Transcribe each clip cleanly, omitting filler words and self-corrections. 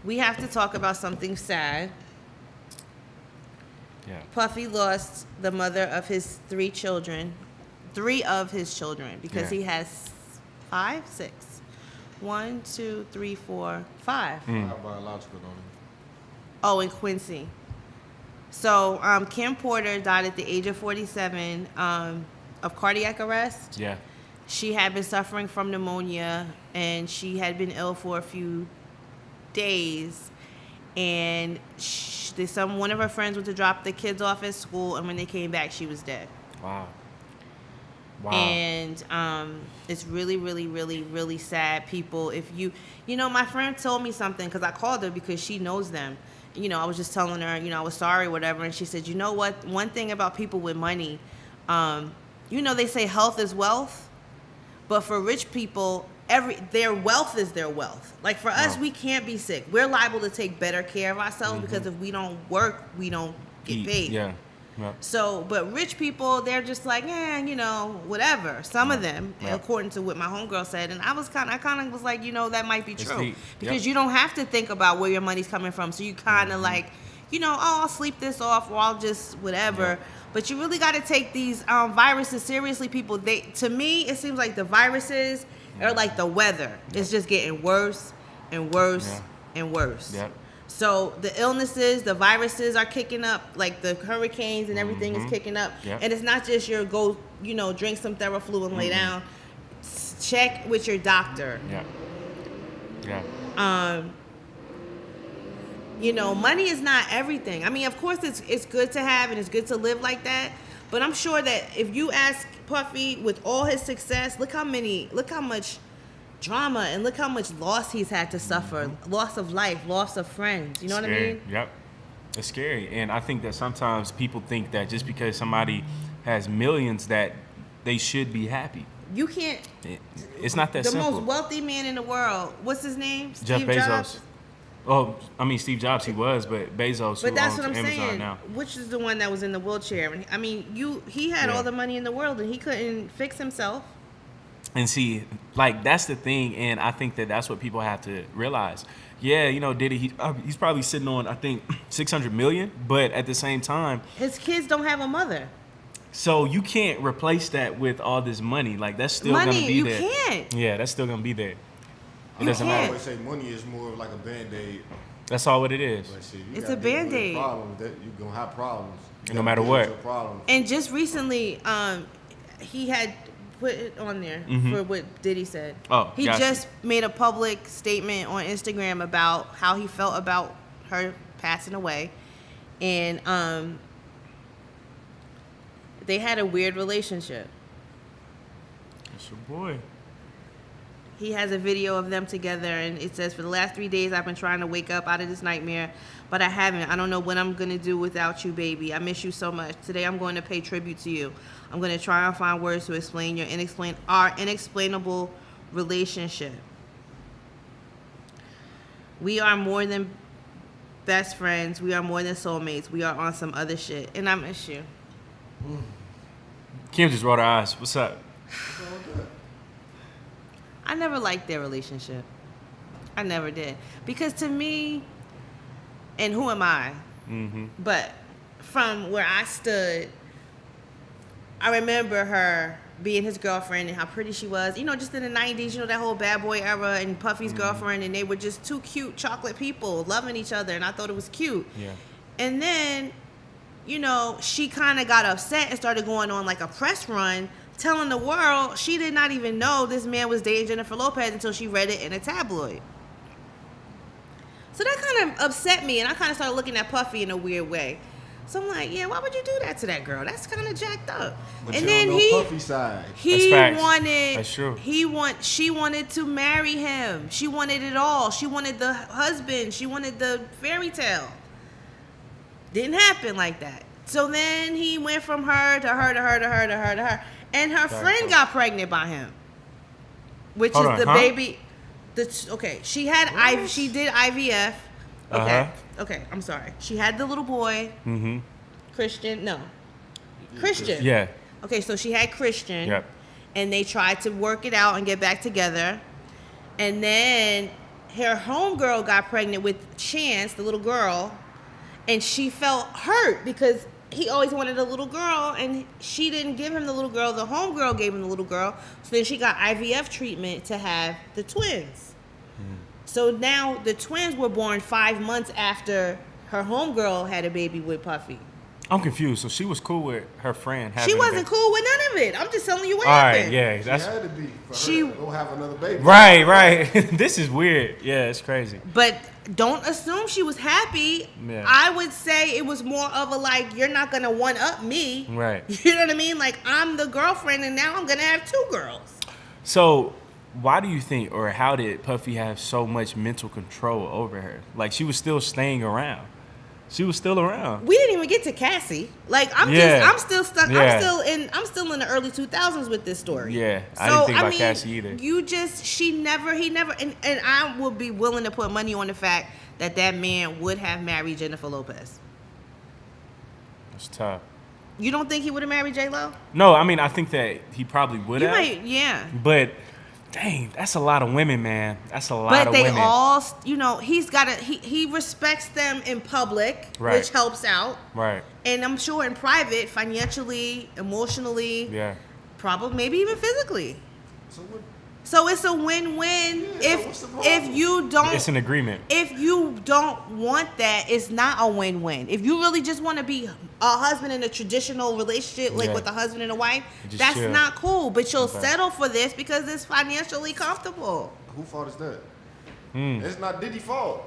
we have to talk about something sad. Yeah. Puffy lost the mother of his three of his children, because Yeah. he has 5, 6. 1, 2, 3, 4, 5. Not biological, don't Oh, and Quincy. So Kim Porter died at the age of 47 of cardiac arrest. Yeah. She had been suffering from pneumonia, and she had been ill for a few days. And one of her friends went to drop the kids off at school, and when they came back, she was dead. Wow. And it's really, really, really, really sad. People, if my friend told me something, because I called her because she knows them. I was just telling her, I was sorry, whatever. And she said, you know what? One thing about people with money, they say health is wealth. But for rich people, their wealth is their wealth. Like for us, we can't be sick. We're liable to take better care of ourselves because if we don't work, we don't get paid. Yeah. So, but rich people, they're just like, whatever. Some of them, according to what my homegirl said, and I kind of was like, that might be true, because you don't have to think about where your money's coming from. So you kind of like, I'll sleep this off, or I'll just whatever. Yeah. But you really got to take these viruses seriously, people. To me, it seems like the viruses are like the weather. It's just getting worse and worse and worse. Yep. So the illnesses, the viruses are kicking up, like the hurricanes and everything is kicking up. Yep. And it's not just drink some Theraflu and lay down. Check with your doctor. Yeah. Yeah. Money is not everything. I mean, of course it's good to have and it's good to live like that. But I'm sure that if you ask Puffy, with all his success, look how much drama and look how much loss he's had to suffer. Loss of life, loss of friends. You know what I mean? Yep. It's scary. And I think that sometimes people think that just because somebody has millions that they should be happy. You can't. It's not that simple. The most wealthy man in the world. What's his name? Jeff Steve Bezos. Jobs? Oh, I mean, Steve Jobs, he was, but Bezos, But who that's owns what I'm Amazon saying. now. Which is the one that was in the wheelchair? And I mean, he had all the money in the world and he couldn't fix himself. And see, like, that's the thing, and I think that that's what people have to realize. Yeah, Diddy, he's probably sitting on, I think, $600 million, but at the same time, his kids don't have a mother. So you can't replace that with all this money. Like, that's still going to be there. You can't. Yeah, that's still going to be there. It You doesn't can't. I matter. always say money is more of like a Band-Aid. That's all what it is. But shit, you It's gotta a deal with Band-Aid. problems, that you're going to have problems. You No gotta matter deal with what. your problems. And just recently, he had put it on there for what Diddy said. Oh, he gotcha. just made a public statement on Instagram about how he felt about her passing away, and they had a weird relationship. That's your boy. He has a video of them together, and it says, "For the last 3 days, I've been trying to wake up out of this nightmare, but I haven't. I don't know what I'm going to do without you, baby. I miss you so much. Today, I'm going to pay tribute to you. I'm going to try and find words to explain our inexplainable relationship. We are more than best friends. We are more than soulmates. We are on some other shit, and I miss you." Kim just rolled her eyes. What's up? I never liked their relationship. I never did. Because to me, and who am I? But from where I stood, I remember her being his girlfriend and how pretty she was. Just in the 90s, that whole bad boy era, and Puffy's girlfriend, and they were just two cute chocolate people loving each other, and I thought it was cute. Yeah. And then, she kind of got upset and started going on like a press run, telling the world she did not even know this man was dating Jennifer Lopez until she read it in a tabloid. So that kind of upset me, and I kind of started looking at Puffy in a weird way. So I'm like, yeah, why would you do that to that girl? That's kind of jacked up. But and you then don't know Puffy's side. he That's facts. wanted. That's true. She wanted to marry him. She wanted it all. She wanted the husband. She wanted the fairy tale. Didn't happen like that. So then he went from her to her to her to her to her to her. And her friend got pregnant by him, which Hold is on, the huh? baby. She had she did IVF. Okay, Uh-huh. okay. I'm sorry. She had the little boy. Mm-hmm. Christian. Yeah. Okay, so she had Christian. Yep. And they tried to work it out and get back together, and then her homegirl got pregnant with Chance, the little girl, and she felt hurt because he always wanted a little girl, and she didn't give him the little girl. The homegirl gave him the little girl. So then she got IVF treatment to have the twins. So now the twins were born 5 months after her homegirl had a baby with Puffy. I'm confused. So she was cool with her friend having She a wasn't baby. cool with none of it. I'm just telling you what All right, happened. yeah, She that's had to be for She- her to go have another baby. right. This is weird. Yeah, it's crazy. But don't assume she was happy. Yeah. I would say it was more of a like, you're not gonna one up me. Right. You know what I mean? Like, I'm the girlfriend and now I'm gonna have 2 girls. So, why do you think, or how did Puffy have so much mental control over her? Like, she was still staying around. She was still around. We didn't even get to Cassie. Like, I'm still stuck. Yeah. I'm still in the early 2000s with this story. Yeah, I didn't think about Cassie either. He never, and I would be willing to put money on the fact that that man would have married Jennifer Lopez. It's tough. You don't think he would have married J-Lo? No, I mean, I think that he probably would You have. might, yeah. But, dang, that's a lot of women, man. That's a lot But of they women. all, he respects them in public, Right. which helps out. Right. And I'm sure in private, financially, emotionally, Yeah. probably maybe even physically. So what? So it's a win-win. Yeah, so what's the problem? If you don't It's an agreement. if you don't want that, it's not a win-win. If you really just want to be a husband in a traditional relationship, like Yeah. with a husband and a wife, Just that's chill. not cool. But you'll Okay. settle for this because it's financially comfortable. Who fault is that? Mm. It's not Diddy's fault.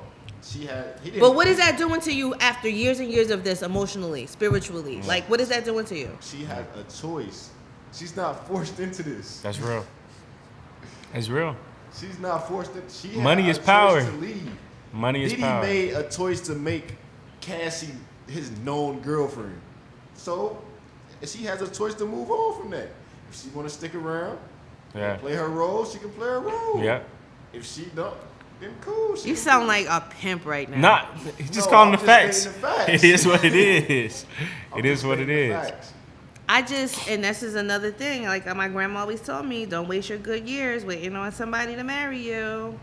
He didn't. But what is that doing to you after years and years of this emotionally, spiritually? Like, what is that doing to you? She had a choice. She's not forced into this. That's real. It's real. She's not forced in. She had Money a is choice power. to leave. Money is Diddy power. made a choice to make Cassie his known girlfriend. So she has a choice to move on from that. If she want to stick around, Yeah. play her role, she can play her role. Yeah. If she don't, then cool. She You can sound do like a pimp right now. Not. He's just No, calling I'm the just facts. stating the facts. It is what it is. I'm It is just what it stating the is. facts. and this is another thing. Like my grandma always told me, don't waste your good years waiting on somebody to marry you.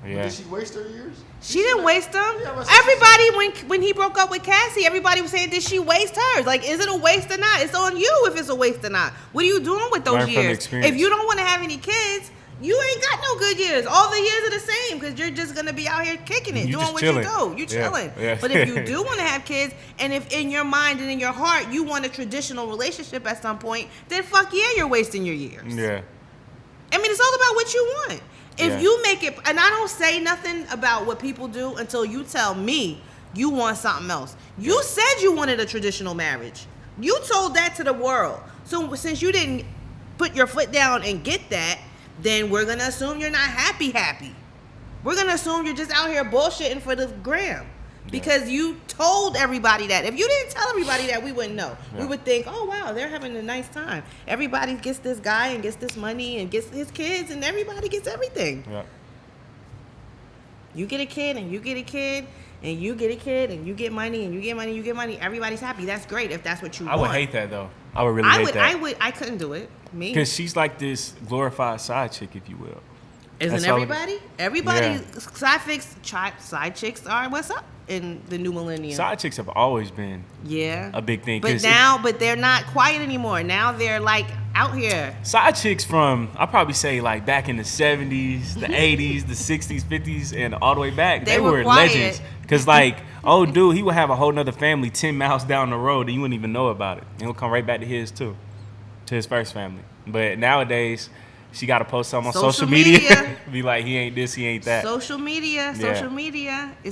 Yeah. Did she waste her years? She didn't waste them. Yeah, but Everybody, when he broke up with Cassie, everybody was saying, did she waste hers? Like, is it a waste or not? It's on you if it's a waste or not. What are you doing with those Learn from the years? experience. If you don't want to have any kids, you ain't got no good years. All the years are the same because you're just gonna be out here kicking it, You doing just what chilling. you do. You Yeah, chilling. yeah. But if you do want to have kids, and if in your mind and in your heart you want a traditional relationship at some point, then fuck yeah, you're wasting your years. Yeah. I mean, it's all about what you want. If Yeah. you make it, and I don't say nothing about what people do until you tell me you want something else. You said you wanted a traditional marriage. You told that to the world. So since you didn't put your foot down and get that, then we're going to assume you're not happy. We're going to assume you're just out here bullshitting for the gram. Because you told everybody that. If you didn't tell everybody that, we wouldn't know. Yeah. We would think, oh, wow, they're having a nice time. Everybody gets this guy and gets this money and gets his kids, and everybody gets everything. Yeah. You get a kid, and you get a kid, and you get a kid, and you get money, and you get money, and you get money. Everybody's happy. That's great if that's what you I want. would hate that though. I would really hate that. I couldn't do it. Me. Because she's like this glorified side chick, if you will. Isn't that's all- everybody? Everybody, Yeah. side chicks are what's up in the new millennium. Side chicks have always been Yeah. a big thing. But 'cause now, but they're not quiet anymore. Now they're like out here. side chicks from, I'll probably say like back in the 70s, the 80s, the 60s, 50s, and all the way back, They they were were quiet. legends. Because like, oh dude, he would have a whole nother family 10 miles down the road and you wouldn't even know about it. And he'll come right back to his too, to his first family. But nowadays, she got to post something on social media. Be like, he ain't this, he ain't that. Social media is That's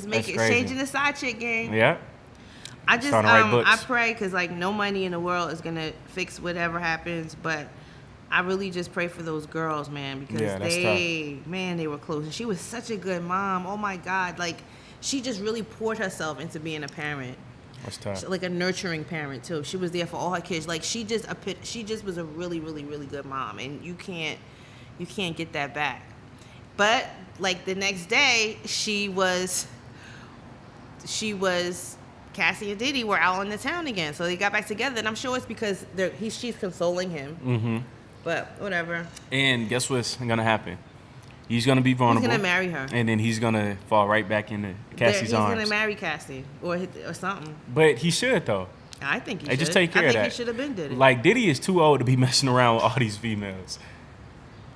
making crazy. changing the side chick game. Yeah. I just Starting to write books. I pray because like no money in the world is gonna fix whatever happens, but I really just pray for those girls, man, because Yeah, that's they were close, and she was such a good mom. Oh my God, like she just really poured herself into being a parent, That's tough. like a nurturing parent too. She was there for all her kids. Like she just was a really really really good mom, and you can't get that back. But like the next day, she was Cassie and Diddy were out on the town again, so they got back together, and I'm sure it's because she's consoling him. Mm-hmm. But whatever. And guess what's gonna happen? He's gonna be He's vulnerable. gonna marry her. and then he's gonna fall right back into Cassie's He's arms. gonna marry Cassie or something. But he should though. I think he Hey, should. just take care I of think that. he should have been did it. Like Diddy is too old to be messing around with all these females.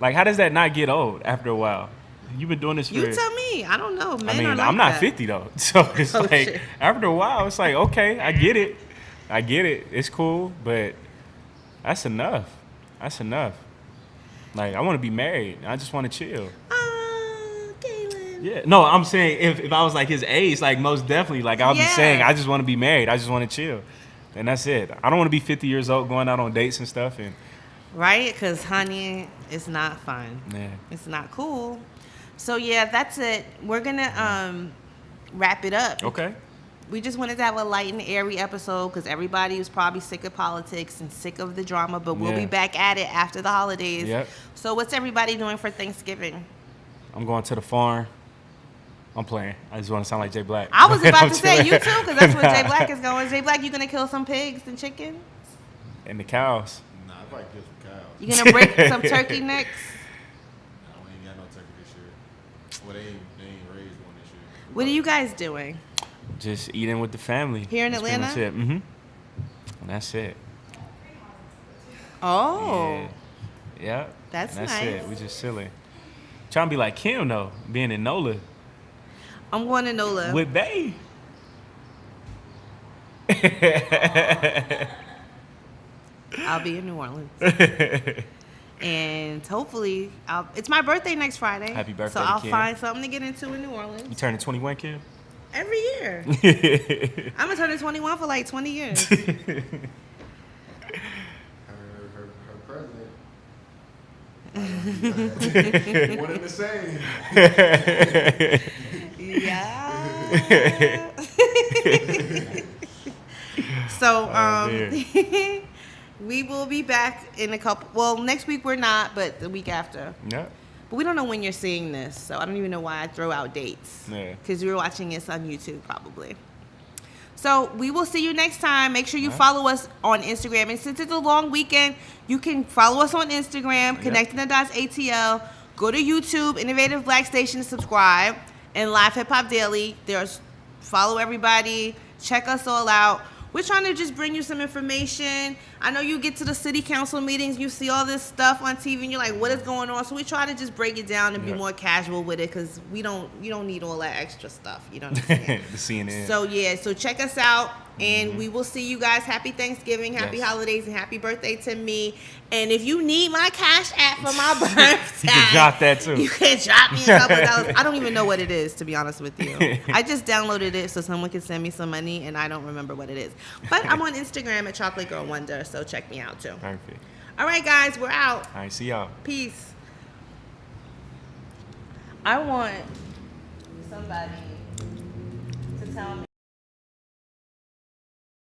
Like, how does that not get old after a while? You've been doing this for. You tell me. I don't know. Men I mean, are like I'm not that. 50 though, so it's Oh, like shit. after a while, it's like okay, I get it, it's cool, but that's enough. That's enough. Like, I want to be married. I just want to chill. Galen. Yeah, no, I'm saying if I was like his age, like most definitely, like I'll be Yeah. saying I just want to be married. I just want to chill, and that's it. I don't want to be 50 years old going out on dates and stuff, and Right? Because, honey, it's not fun. yeah, It's not cool. So, yeah, that's it. We're going to wrap it up. okay. We just wanted to have a light and airy episode because everybody was probably sick of politics and sick of the drama, but we'll Yeah. be back at it after the holidays. Yep. So, what's everybody doing for Thanksgiving? I'm going to the farm. I'm playing. I just want to sound like Jay Black. I was about I'm to say chilling. you too, because that's where Jay Black is going. Jay Black, you gonna kill some pigs and chickens? And the cows. Nah, I probably kill some cows. You gonna break some turkey necks? Nah, we ain't got no turkey this year. Well, they ain't raised one this year. What are you guys doing? Just eating with the family. Here in That's pretty Atlanta? much it. Mm-hmm. And that's it. Oh, Yeah. Yeah. That's and nice. it. We just chilling. Trying to be like Kim though, being in NOLA I'm going to NOLA. with Bay. I'll be in New Orleans, and hopefully, it's my birthday next Friday. Happy birthday So to I'll Kim. find something to get into in New You Orleans turning 21, Kim? every year. I'm gonna turn 21 for like 20 years. Her president. One and the same. Yeah. So, man. we will be back in a couple. Well, next week we're not, but the week after. Yeah. But we don't know when you're seeing this, so I don't even know why I throw out dates. Yeah. Because you're watching this on YouTube probably. So we will see you next time. Make sure you All right. follow us on Instagram. And since it's a long weekend, you can follow us on Instagram, Yeah. Connecting the Dots ATL. Go to YouTube, Innovative Black Station, subscribe, and Live Hip Hop Daily. Follow everybody. Check us all out. We're trying to just bring you some information. I know you get to the city council meetings, you see all this stuff on TV, and you're like, what is going on? So we try to just break it down and be Yeah. more casual with it, because you don't need all that extra stuff. You know what I'm saying? The CNN. So yeah, so check us out, and we will see you guys. Happy Thanksgiving, happy Yes. holidays, and happy birthday to me. And if you need my Cash App for my birthday, You can drop that, too. You can drop me a couple dollars. I don't even know what it is, to be honest with you. I just downloaded it so someone can send me some money, and I don't remember what it is. But I'm on Instagram at Chocolate Girl Wonder, so check me out too. Perfect. All right, guys, we're out. All right, see y'all. Peace. I want somebody to tell me.